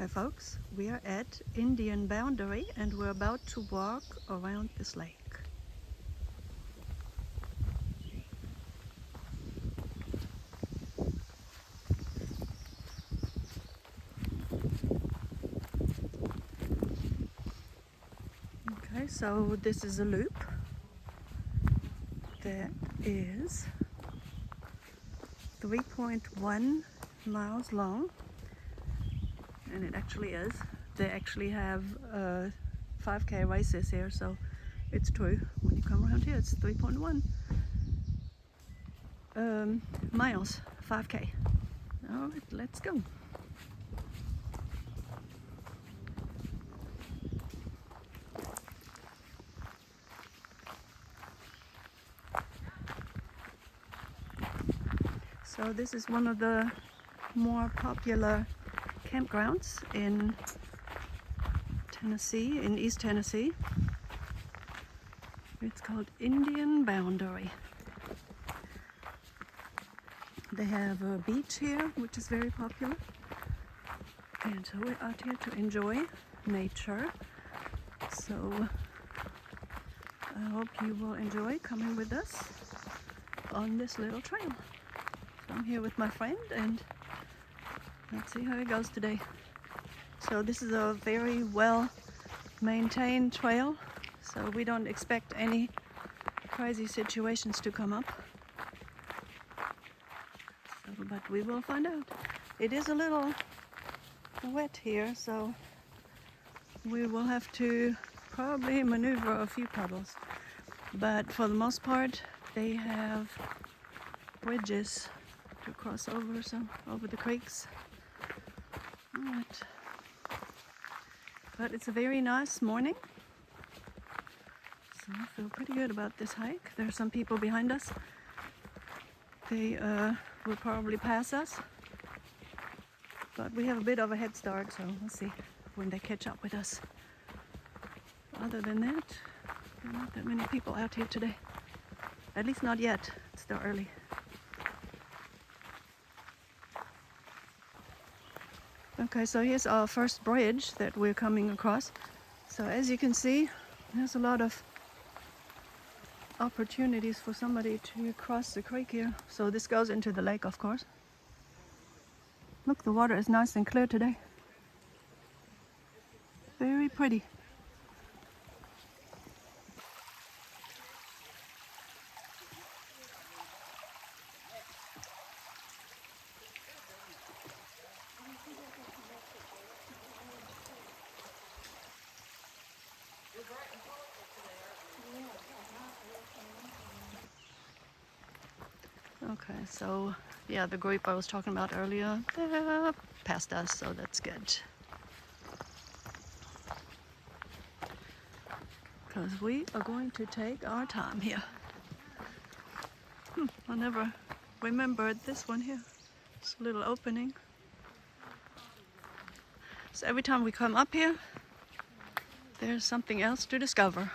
Okay folks, we are at Indian Boundary and we're about to walk around this lake. Okay, so this is a loop that is 3.1 miles long, and it actually is. They actually have 5K races here, so it's true. When you come around here, it's 3.1 miles, 5K. All right, let's go. So this is one of the more popular campgrounds in Tennessee, in East Tennessee. It's called Indian Boundary. They have a beach here, which is very popular. And so we're out here to enjoy nature. So I hope you will enjoy coming with us on this little trail. So I'm here with my friend and let's see how it goes today. So this is a very well maintained trail, so we don't expect any crazy situations to come up. So, but we will find out. It is a little wet here, so we will have to probably maneuver a few puddles. But for the most part, they have bridges to cross over, so over the creeks. All right. But it's a very nice morning, so I feel pretty good about this hike. There are some people behind us. They will probably pass us, but we have a bit of a head start, so we'll see when they catch up with us. Other than that, there are not that many people out here today. At least not yet. It's still early. Okay, so here's our first bridge that we're coming across. So as you can see, there's a lot of opportunities for somebody to cross the creek here. So this goes into the lake, of course. Look, the water is nice and clear today. Very pretty. Okay, so yeah, the group I was talking about earlier, they're past us, so that's good. Because we are going to take our time here. I never remembered this one here. It's a little opening. So every time we come up here, there's something else to discover.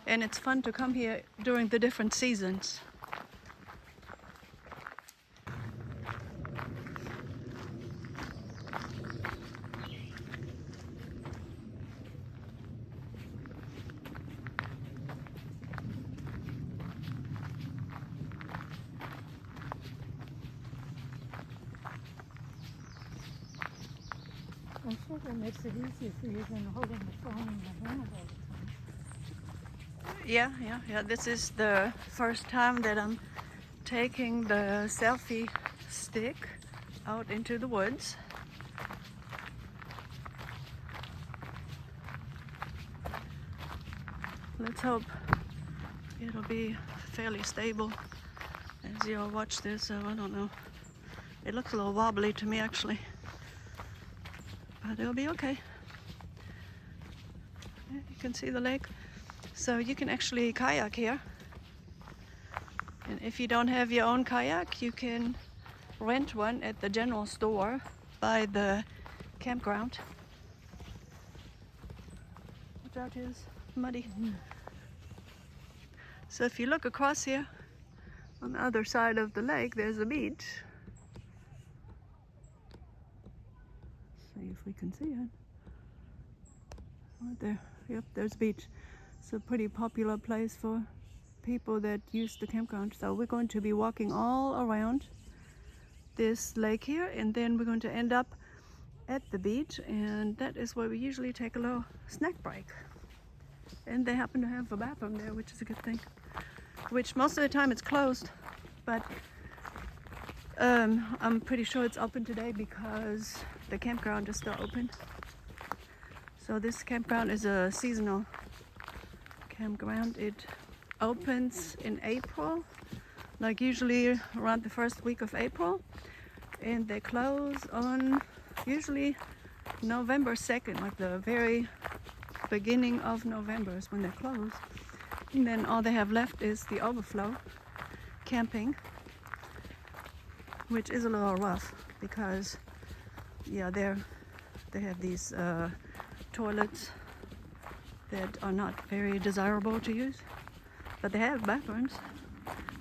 And it's fun to come here during the different seasons. I'm sure that makes it easier for you than holding the phone in your hand all the time. Yeah. This is the first time that I'm taking the selfie stick out into the woods. Let's hope it'll be fairly stable as you'll watch this. So I don't know. It looks a little wobbly to me actually, but it'll be okay. Yeah, you can see the lake. So you can actually kayak here. And if you don't have your own kayak, you can rent one at the general store by the campground. Watch out, it's muddy. So if you look across here, on the other side of the lake, there's a beach. See if we can see it. Right there. Yep, there's the beach. It's a pretty popular place for people that use the campground. So we're going to be walking all around this lake here, and then we're going to end up at the beach, and that is where we usually take a little snack break. And they happen to have a bathroom there, which is a good thing. Which most of the time it's closed, but I'm pretty sure it's open today because the campground is still open. So this campground is a seasonal campground. It opens in April, like usually around the first week of April, and they close on usually November 2nd, like the very beginning of November is when they close. And then all they have left is the overflow camping, which is a little rough because yeah, they have these toilets that are not very desirable to use, but they have bathrooms.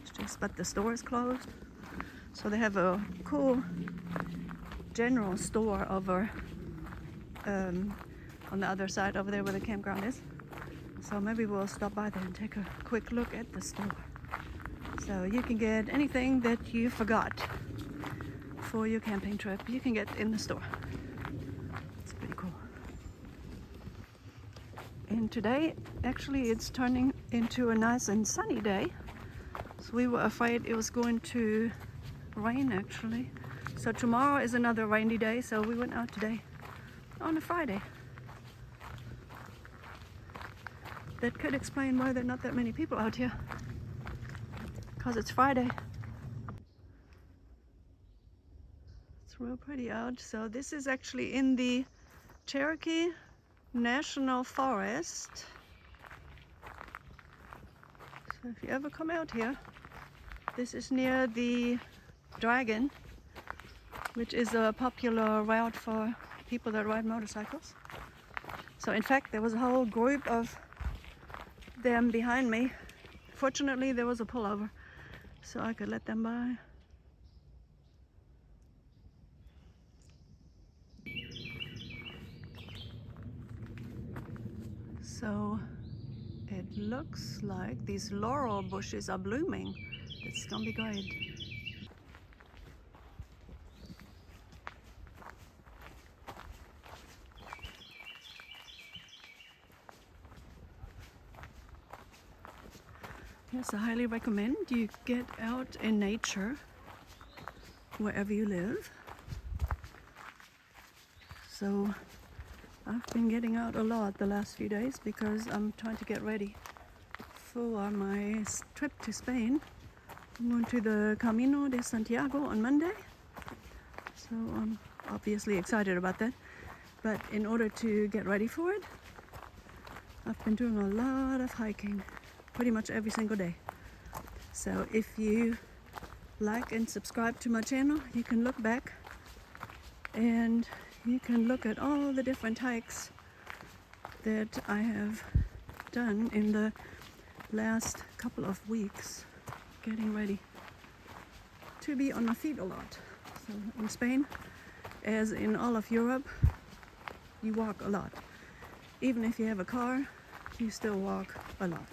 It's just, but the store is closed. So they have a cool general store over on the other side over there where the campground is. So maybe we'll stop by there and take a quick look at the store. So you can get anything that you forgot for your camping trip, you can get in the store. It's pretty cool. And today, actually, it's turning into a nice and sunny day. So we were afraid it was going to rain, actually. So tomorrow is another rainy day, so we went out today on a Friday. That could explain why there are not that many people out here, because it's Friday. It's real pretty out. So this is actually in the Cherokee National Forest. So if you ever come out here, this is near the Dragon, which is a popular route for people that ride motorcycles. So in fact, there was a whole group of them behind me. Fortunately, there was a pullover, so I could let them by. So it looks like these laurel bushes are blooming. It's gonna be great. Yes, I highly recommend you get out in nature wherever you live. So I've been getting out a lot the last few days because I'm trying to get ready for my trip to Spain. I'm going to the Camino de Santiago on Monday, so I'm obviously excited about that. But in order to get ready for it, I've been doing a lot of hiking pretty much every single day. So if you like and subscribe to my channel, you can look back and you can look at all the different hikes that I have done in the last couple of weeks, getting ready to be on my feet a lot. So in Spain, as in all of Europe, you walk a lot. Even if you have a car, you still walk a lot.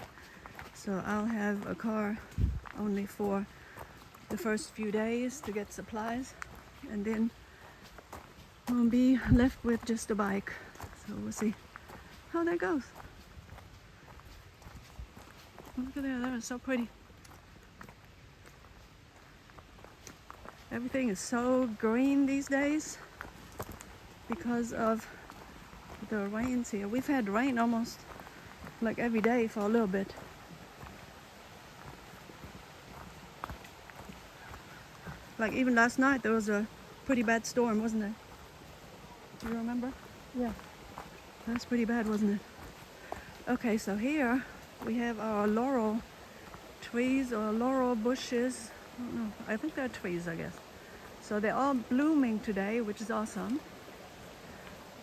So I'll have a car only for the first few days to get supplies, and then we'll be left with just a bike. So we'll see how that goes. Look at there, that is so pretty. Everything is so green these days because of the rains here. We've had rain almost like every day for a little bit. Like even last night there was a pretty bad storm, wasn't there? Do you remember? Yeah. That's pretty bad, wasn't it? Okay, so here we have our laurel trees or laurel bushes. I don't know. I think they're trees, I guess. So they're all blooming today, which is awesome.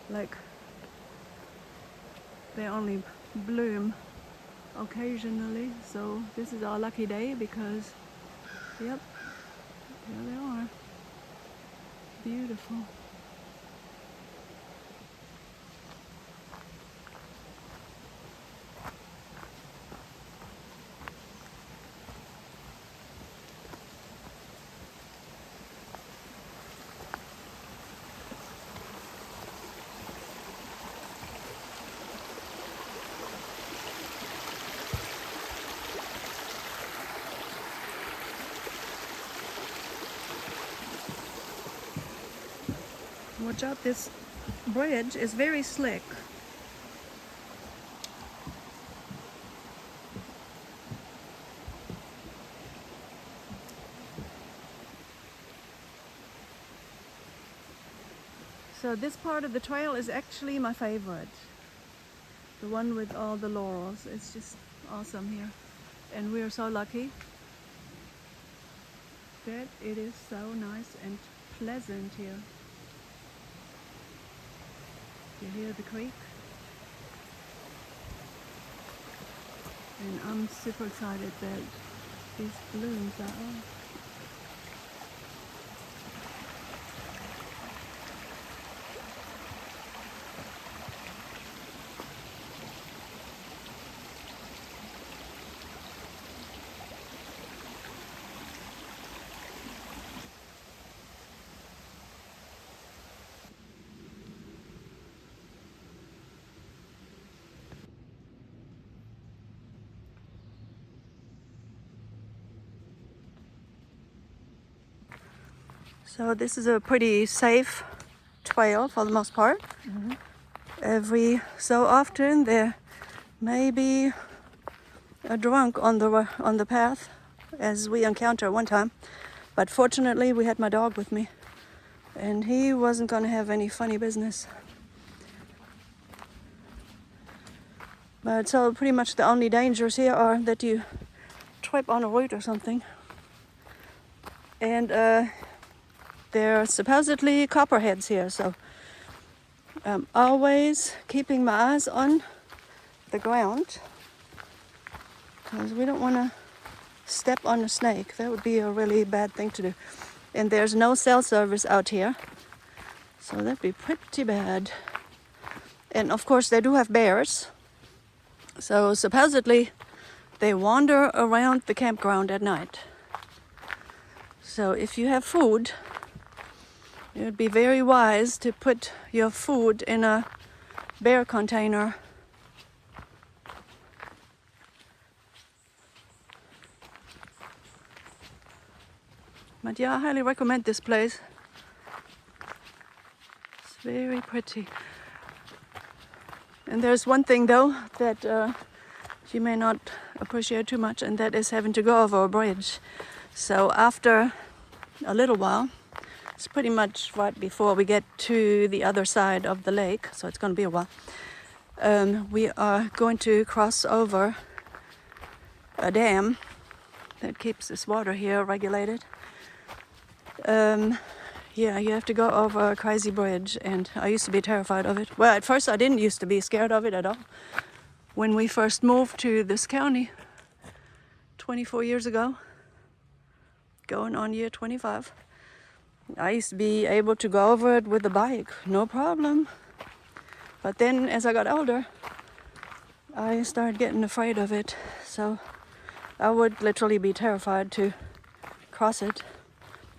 Like they only bloom occasionally. So this is our lucky day because, yep, there they are. Beautiful. Watch out, this bridge is very slick. So this part of the trail is actually my favorite. The one with all the laurels. It's just awesome here. And we are so lucky that it is so nice and pleasant here. You hear the creek? And I'm super excited that these blooms are on. So this is a pretty safe trail for the most part. Mm-hmm. Every so often there may be a drunk on the path, as we encountered one time. But fortunately we had my dog with me and he wasn't going to have any funny business. But so pretty much the only dangers here are that you trip on a root or something. And there are supposedly copperheads here, so I'm always keeping my eyes on the ground because we don't want to step on a snake. That would be a really bad thing to do. And there's no cell service out here, so that'd be pretty bad. And of course they do have bears, so supposedly they wander around the campground at night. So if you have food, it would be very wise to put your food in a bear container. But yeah, I highly recommend this place. It's very pretty. And there's one thing though that you may not appreciate too much, and that is having to go over a bridge. So after a little while, it's pretty much right before we get to the other side of the lake, so it's going to be a while, we are going to cross over a dam that keeps this water here regulated. Yeah, you have to go over a crazy bridge, and I used to be terrified of it. Well, at first I didn't used to be scared of it at all. When we first moved to this county 24 years ago, going on year 25, I used to be able to go over it with a bike, no problem. But then as I got older, I started getting afraid of it. So I would literally be terrified to cross it,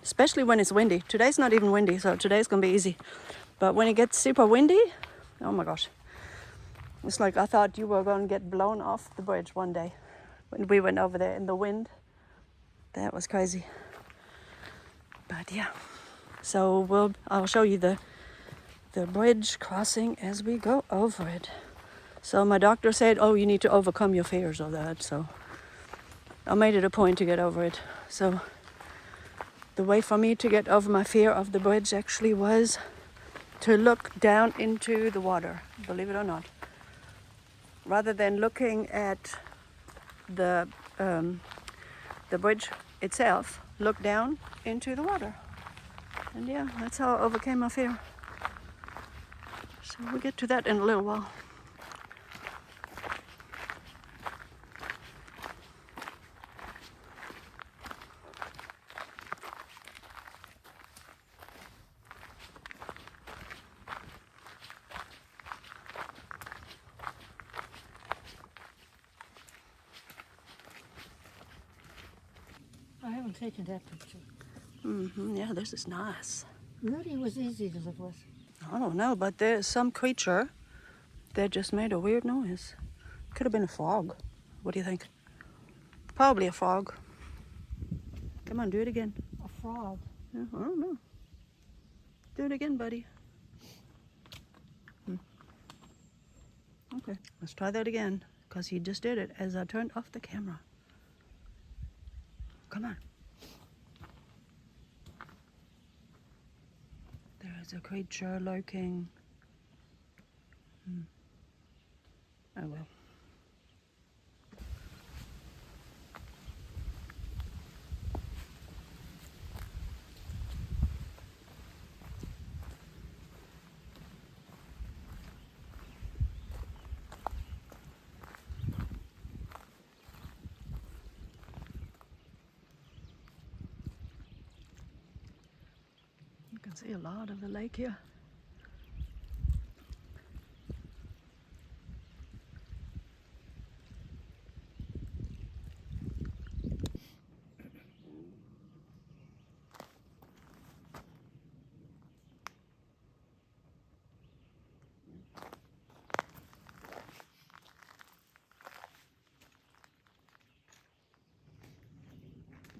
especially when it's windy. Today's not even windy, so today's gonna be easy. But when it gets super windy, oh my gosh. It's like I thought you were gonna get blown off the bridge one day when we went over there in the wind. That was crazy. But yeah. So I'll show you the bridge crossing as we go over it. So my doctor said, oh, you need to overcome your fears of that. So I made it a point to get over it. So the way for me to get over my fear of the bridge actually was to look down into the water, believe it or not. Rather than looking at the bridge itself, look down into the water. And yeah, that's how I overcame my fear. So we'll get to that in a little while. I haven't taken that picture. Yeah, this is nice. Rudy was easy to live with. I don't know, but there's some creature that just made a weird noise. Could have been a frog. What do you think? Probably a frog. Come on, do it again. A frog. Yeah, I don't know. Do it again, buddy. Okay, let's try that again, because he just did it as I turned off the camera. Come on. There is a creature lurking. Oh well. You can see a lot of the lake here.